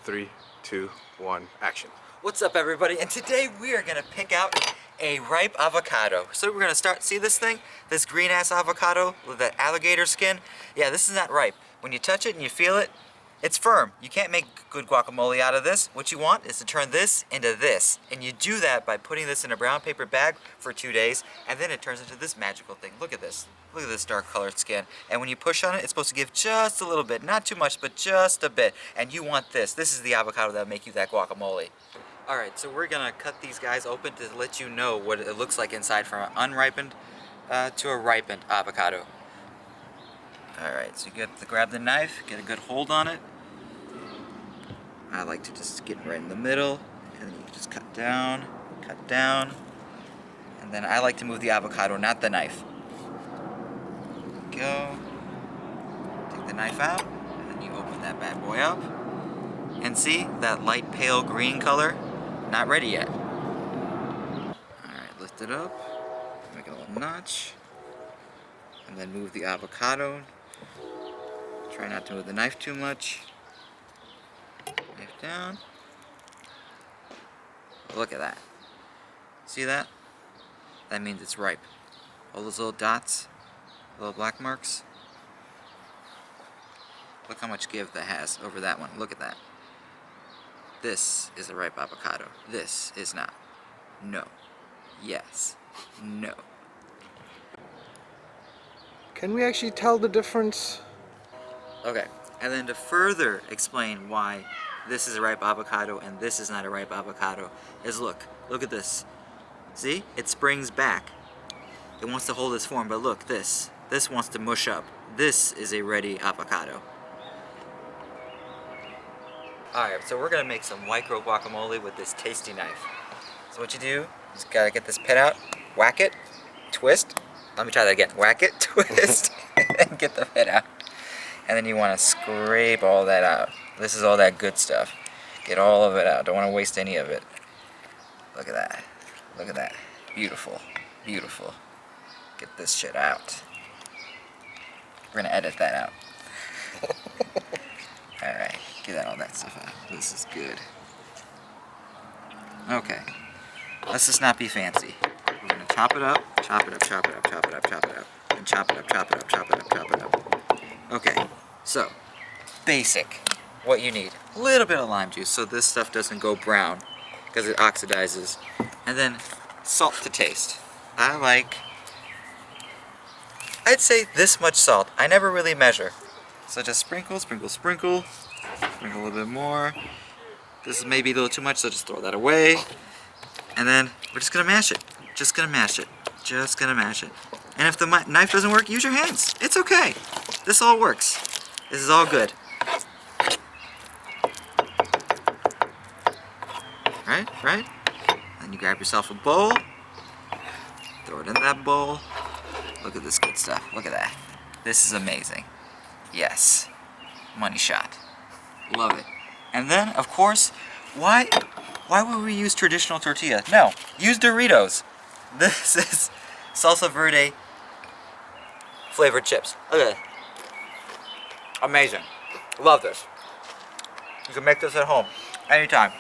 3, 2, 1, action. What's up, everybody? And today we are gonna pick out a ripe avocado. So we're gonna start, see this thing? This green ass avocado with that alligator skin? Yeah, this is not ripe. When you touch it and you feel it, it's firm. You can't make good guacamole out of this. What you want is to turn this into this. And you do that by putting this in a brown paper bag for 2 days, and then it turns into this magical thing. Look at this. Look at this dark colored skin. And when you push on it, it's supposed to give just a little bit. Not too much, but just a bit. And you want this. This is the avocado that'll make you that guacamole. Alright, so we're gonna cut these guys open to let you know what it looks like inside from an unripened to a ripened avocado. Alright, so you grab the knife, get a good hold on it. I like to just get right in the middle, and then you just cut down, and then I like to move the avocado, not the knife. Go. Take the knife out, and then you open that bad boy up. And see, that light pale green color? Not ready yet. Alright, lift it up, make a little notch, and then move the avocado. Try not to move the knife too much. Knife down. Look at that. See that? That means it's ripe. All those little dots, little black marks. Look how much give that has over that one. Look at that. This is a ripe avocado. This is not. No. Yes. No. Can we actually tell the difference? Okay, and then to further explain why this is a ripe avocado and this is not a ripe avocado is look at this. See? It springs back. It wants to hold its form, but look, this wants to mush up. This is a ready avocado. Alright, so we're gonna make some micro guacamole with this tasty knife. So what you do, you just gotta get this pit out, whack it, twist. Let me try that again. Whack it, twist, and get the pit out. And then you want to scrape all that out. This is all that good stuff. Get all of it out. Don't want to waste any of it. Look at that. Look at that. Beautiful. Beautiful. Get this shit out. We're going to edit that out. Alright. Get all that stuff out. This is good. Okay. Let's just not be fancy. We're going to chop it up. Chop it up, chop it up, chop it up, chop it up. And chop it up, chop it up, chop it up, chop it up. Okay, so, basic, what you need. A little bit of lime juice so this stuff doesn't go brown, because it oxidizes. And then, salt to taste. I'd say this much salt. I never really measure. So just sprinkle, sprinkle, sprinkle. Sprinkle a little bit more. This is maybe a little too much, so just throw that away. And then, we're just gonna mash it. Just gonna mash it. Just gonna mash it. And if the knife doesn't work, use your hands. It's okay. This all works. This is all good. Right? Then you grab yourself a bowl. Throw it in that bowl. Look at this good stuff. Look at that. This is amazing. Yes. Money shot. Love it. And then, of course, why would we use traditional tortilla? No. Use Doritos. This is salsa verde flavored chips. Look at it. Amazing. Love this. You can make this at home anytime.